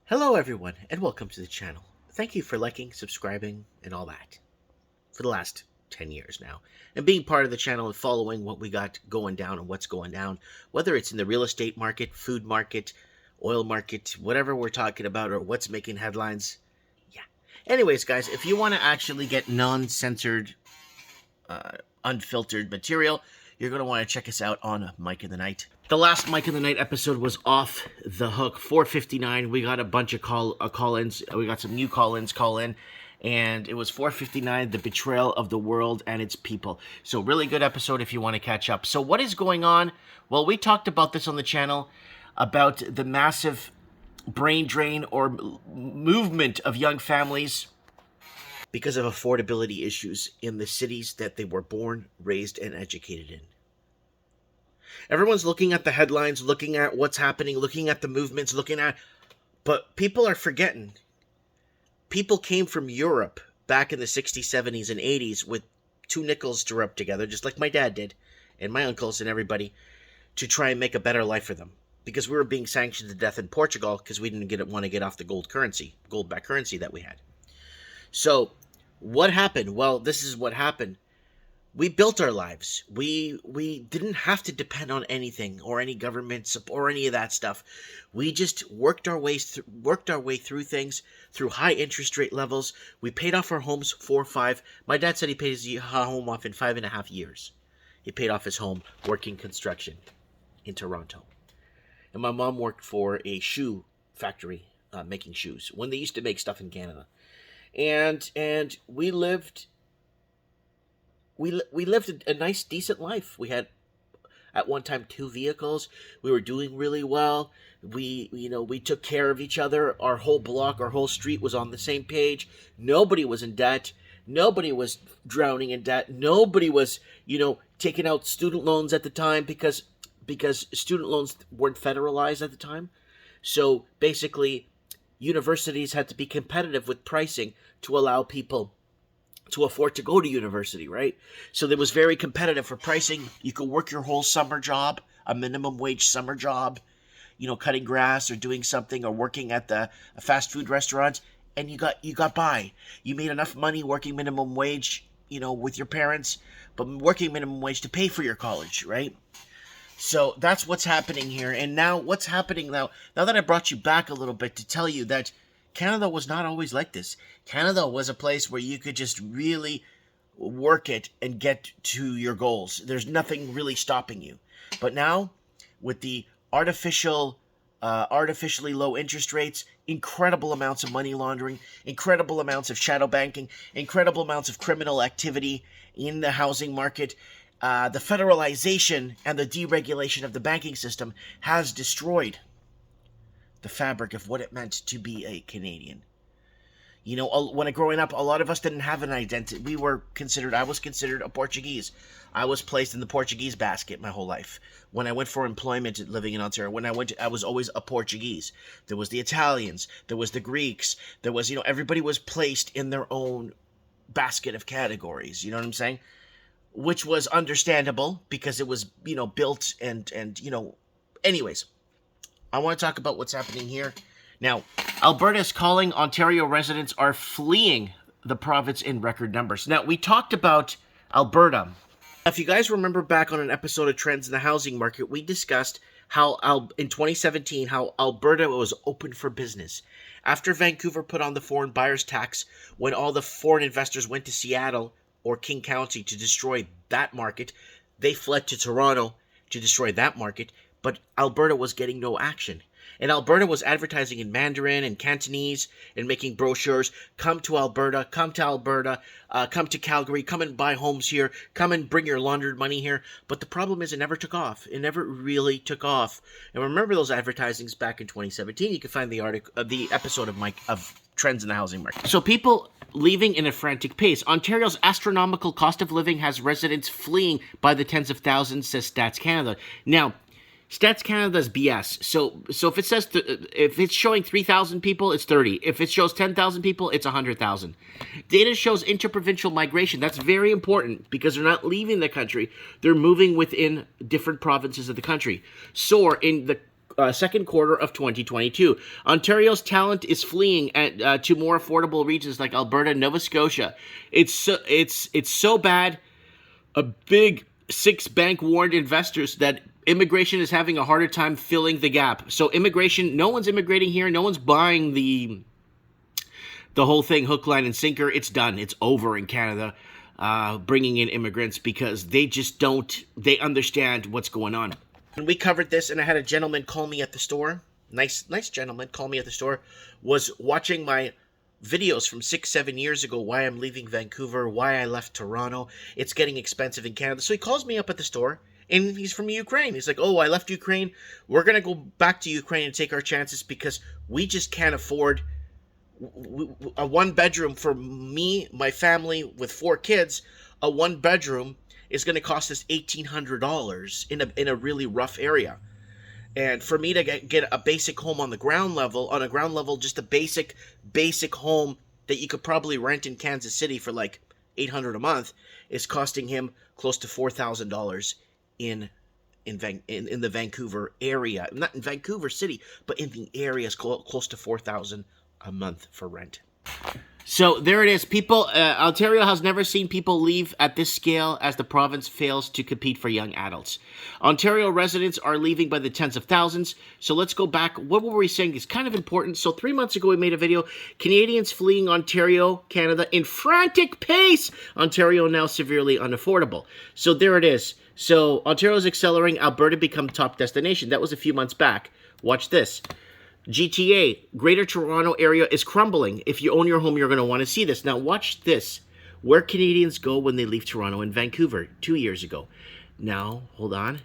Hello everyone, and welcome to the channel. Thank you for liking, subscribing, and all that for the last 10 years now, and being part of the channel and following what we got going down and what's going down, whether it's in the real estate market, food market, oil market, whatever we're talking about, or what's making headlines. Yeah. Anyways, guys, if you want to actually get non-censored, unfiltered material, you're going to want to check us out on Mike in the Night. The last Mike in the Night episode was off the hook. 4:59. We got a bunch of call-ins. We got some new call-ins call in. And it was 4:59, the betrayal of the world and its people. So really good episode if you want to catch up. So what is going on? Well, we talked about this on the channel, about the massive brain drain or movement of young families because of affordability issues in the cities that they were born, raised, and educated in. Everyone's looking at the headlines, looking at what's happening, looking at the movements, but people are forgetting. People came from Europe back in the 60s, 70s, and 80s with 2 nickels to rub together, just like my dad did, and my uncles and everybody, to try and make a better life for them. Because we were being sanctioned to death in Portugal because we didn't want to get off the gold-backed currency that we had. So, what happened? Well, this is what happened. We built our lives. We didn't have to depend on anything or any government support or any of that stuff. We just worked our way through things through high interest rate levels. We paid off our homes 4 or 5. My dad said he paid his home off in 5.5 years. He paid off his home working construction in Toronto. And my mom worked for a shoe factory making shoes when they used to make stuff in Canada. And we lived a nice, decent life. We had, at one time, 2 vehicles. We were doing really well. We took care of each other. Our whole block, our whole street was on the same page. Nobody was in debt. Nobody was drowning in debt. Nobody was, taking out student loans at the time because student loans weren't federalized at the time. So basically, universities had to be competitive with pricing to allow people to afford to go to university, right? So it was very competitive for pricing. You could work your whole summer job, a minimum wage summer job, cutting grass or doing something or working at a fast food restaurant, and you got by. You made enough money working minimum wage, with your parents, but working minimum wage to pay for your college, right? So that's what's happening here. And now what's happening now that I brought you back a little bit to tell you that Canada was not always like this. Canada was a place where you could just really work it and get to your goals. There's nothing really stopping you. But now, with the artificially low interest rates, incredible amounts of money laundering, incredible amounts of shadow banking, incredible amounts of criminal activity in the housing market, the federalization and the deregulation of the banking system has destroyed the fabric of what it meant to be a Canadian. When growing up, a lot of us didn't have an identity. I was considered a Portuguese. I was placed in the Portuguese basket my whole life. When I went for employment living in Ontario, I was always a Portuguese. There was the Italians, there was the Greeks, there was, everybody was placed in their own basket of categories. You know what I'm saying? Which was understandable because it was, built and anyways. I want to talk about what's happening here. Now, Alberta is calling. Ontario residents are fleeing the province in record numbers. Now, we talked about Alberta. If you guys remember back on an episode of Trends in the Housing Market, we discussed how in 2017, how Alberta was open for business. After Vancouver put on the foreign buyers tax, when all the foreign investors went to Seattle or King County to destroy that market, they fled to Toronto to destroy that market. But Alberta was getting no action. And Alberta was advertising in Mandarin and Cantonese and making brochures. Come to Alberta, come to Calgary, come and buy homes here, come and bring your laundered money here. But the problem is it never took off. It never really took off. And remember those advertisings back in 2017? You can find the episode of Trends in the Housing Market. So people leaving in a frantic pace. Ontario's astronomical cost of living has residents fleeing by the tens of thousands, says Stats Canada. Now, Stats Canada's BS. So if it says if it's showing 3,000 people, it's 30. If it shows 10,000 people, it's 100,000. Data shows interprovincial migration. That's very important because they're not leaving the country. They're moving within different provinces of the country. Soar in the second quarter of 2022. Ontario's talent is fleeing to more affordable regions like Alberta and Nova Scotia. It's so bad. A big six bank warned investors that immigration is having a harder time filling the gap. So immigration, no one's immigrating here. No one's buying the whole thing, hook, line, and sinker. It's done. It's over in Canada, bringing in immigrants because they just don't, they understand what's going on. When we covered this and I had a gentleman call me at the store, nice gentleman call me at the store, was watching my videos from 6-7 years ago, why I'm leaving Vancouver, why I left Toronto. It's getting expensive in Canada. So he calls me up at the store, and he's from Ukraine. He's like, oh, I left Ukraine. We're going to go back to Ukraine and take our chances because we just can't afford a one-bedroom for me, my family, with 4 kids. A one-bedroom is going to cost us $1,800 in a really rough area. And for me to get a basic home on a ground level, just a basic home that you could probably rent in Kansas City for like $800 a month, is costing him close to $4,000 in the Vancouver area. Not in Vancouver City, but in the area, is close to $4,000 a month for rent. So there it is, people. Ontario has never seen people leave at this scale as the province fails to compete for young adults. Ontario residents are leaving by the tens of thousands. So let's go back. What were we saying is kind of important. So 3 months ago, we made a video. Canadians fleeing Ontario, Canada in frantic pace. Ontario now severely unaffordable. So there it is. So Ontario is accelerating. Alberta become top destination. That was a few months back. Watch this. GTA, Greater Toronto Area is crumbling. If you own your home, you're going to want to see this. Now watch this. Where Canadians go when they leave Toronto and Vancouver 2 years ago. Now, hold on.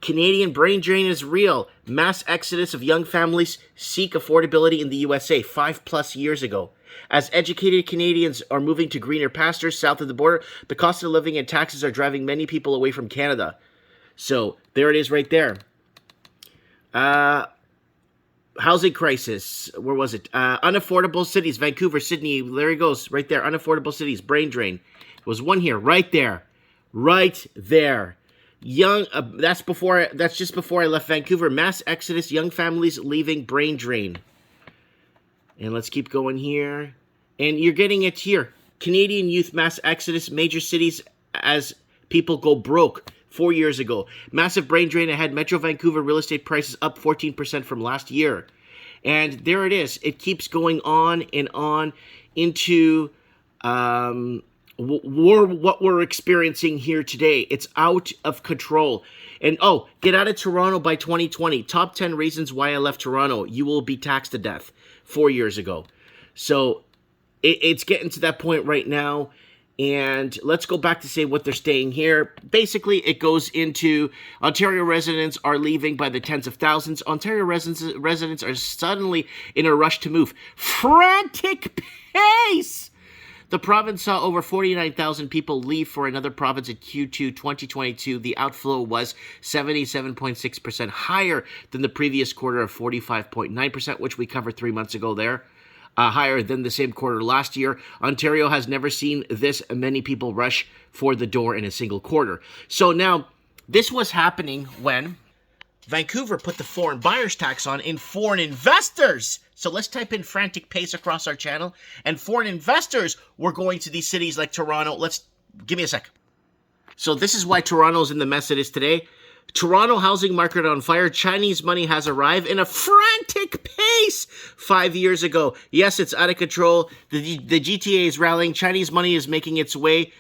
Canadian brain drain is real. Mass exodus of young families seek affordability in the USA 5+ years ago. As educated Canadians are moving to greener pastures south of the border, the cost of living and taxes are driving many people away from Canada. So, there it is right there. Housing crisis. Where was it? Unaffordable cities. Vancouver, Sydney. There he goes. Right there. Unaffordable cities. Brain drain. There was one here. Right there. Right there. Young. That's just before I left Vancouver. Mass exodus. Young families leaving. Brain drain. And let's keep going here. And you're getting it here. Canadian youth mass exodus. Major cities as people go broke. 4 years ago. Massive brain drain ahead. Metro Vancouver real estate prices up 14% from last year. And there it is. It keeps going on and on into what we're experiencing here today. It's out of control. And get out of Toronto by 2020. Top 10 reasons why I left Toronto. You will be taxed to death 4 years ago. So it's getting to that point right now. And let's go back to say what they're staying here. Basically, it goes into Ontario residents are leaving by the tens of thousands. Ontario residents are suddenly in a rush to move. Frantic pace! The province saw over 49,000 people leave for another province in Q2 2022. The outflow was 77.6% higher than the previous quarter of 45.9%, which we covered 3 months ago there. Higher than the same quarter last year. Ontario has never seen this many people rush for the door in a single quarter. So now, this was happening when Vancouver put the foreign buyers tax on in foreign investors. So let's type in frantic pace across our channel. And foreign investors were going to these cities like Toronto. Give me a sec. So this is why Toronto's in the mess it is today. Toronto housing market on fire. Chinese money has arrived in a frantic pace 5 years ago. Yes, it's out of control. The GTA is rallying. Chinese money is making its way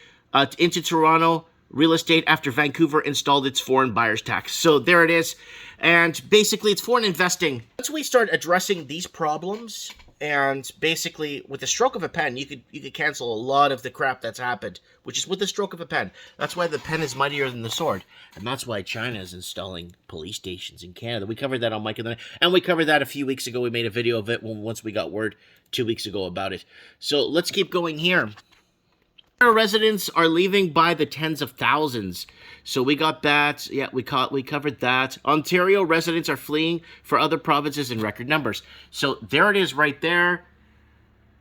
into Toronto real estate after Vancouver installed its foreign buyers tax. So there it is. And basically, it's foreign investing. Once we start addressing these problems, and basically, with the stroke of a pen, you could cancel a lot of the crap that's happened, which is with the stroke of a pen. That's why the pen is mightier than the sword. And that's why China is installing police stations in Canada. We covered that on Mike and the Night. And we covered that a few weeks ago. We made a video of it once we got word 2 weeks ago about it. So let's keep going here. Our residents are leaving by the tens of thousands. So we got that. Yeah, we covered that. Ontario residents are fleeing for other provinces in record numbers. So there it is right there.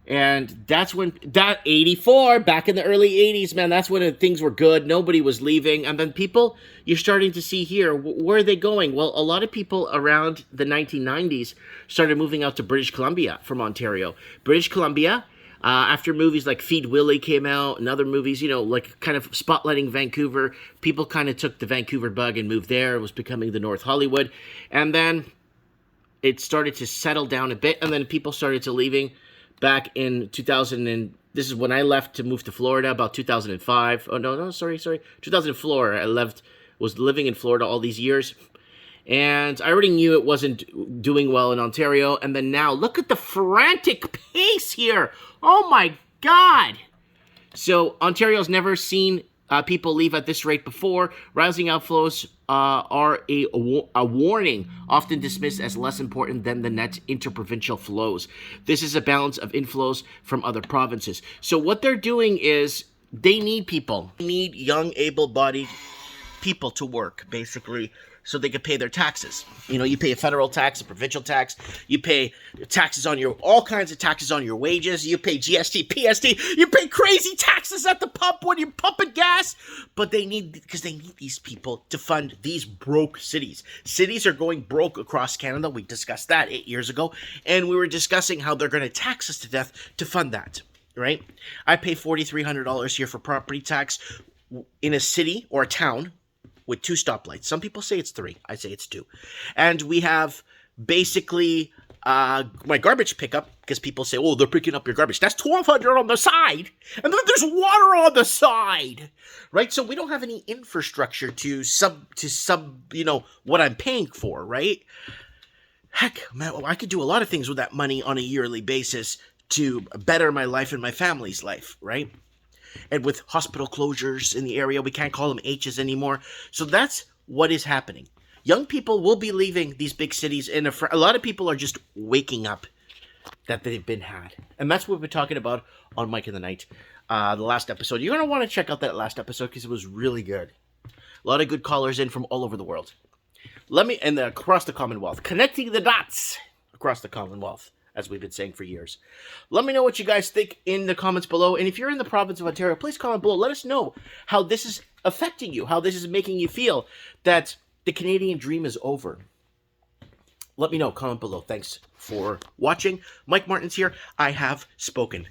And that's when, that 84, back in the early 80s, man, that's when things were good. Nobody was leaving. And then people, you're starting to see here, where are they going? Well, a lot of people around the 1990s started moving out to British Columbia from Ontario. British Columbia, after movies like Feed Willie came out and other movies, you know, like kind of spotlighting Vancouver, people kind of took the Vancouver bug and moved there. It was becoming the North Hollywood. And then it started to settle down a bit, and then people started to leaving back in 2000, and this is when I left to move to Florida, about 2005. Oh, no, sorry. 2004, was living in Florida all these years. And I already knew it wasn't doing well in Ontario. And then now, look at the frantic pace here. Oh my God. So Ontario's never seen people leave at this rate before. Rising outflows are a warning, often dismissed as less important than the net interprovincial flows. This is a balance of inflows from other provinces. So what they're doing is they need people. They need young, able-bodied people to work, basically, so they can pay their taxes. You know, you pay a federal tax, a provincial tax, you pay taxes on all kinds of taxes on your wages, you pay GST, PST, you pay crazy taxes at the pump when you're pumping gas, but they need these people to fund these broke cities. Cities are going broke across Canada. We discussed that 8 years ago, and we were discussing how they're going to tax us to death to fund that, right? I pay $4,300 here for property tax in a city or a town with 2 stoplights. Some people say it's 3. I say it's 2. And we have basically my garbage pickup, because people say, oh, they're picking up your garbage. That's $1,200 on the side. And then there's water on the side, right? So we don't have any infrastructure to sub, you know, what I'm paying for, right? Heck, man, I could do a lot of things with that money on a yearly basis to better my life and my family's life, right? And with hospital closures in the area, we can't call them H's anymore. So that's what is happening. Young people will be leaving these big cities, and a lot of people are just waking up that they've been had. And that's what we're talking about on Mike in the Night, the last episode. You're going to want to check out that last episode because it was really good. A lot of good callers in from all over the world. And across the Commonwealth. Connecting the dots across the Commonwealth, as we've been saying for years. Let me know what you guys think in the comments below. And if you're in the province of Ontario, please comment below. Let us know how this is affecting you, how this is making you feel that the Canadian dream is over. Let me know. Comment below. Thanks for watching. Mike Martin's here. I have spoken.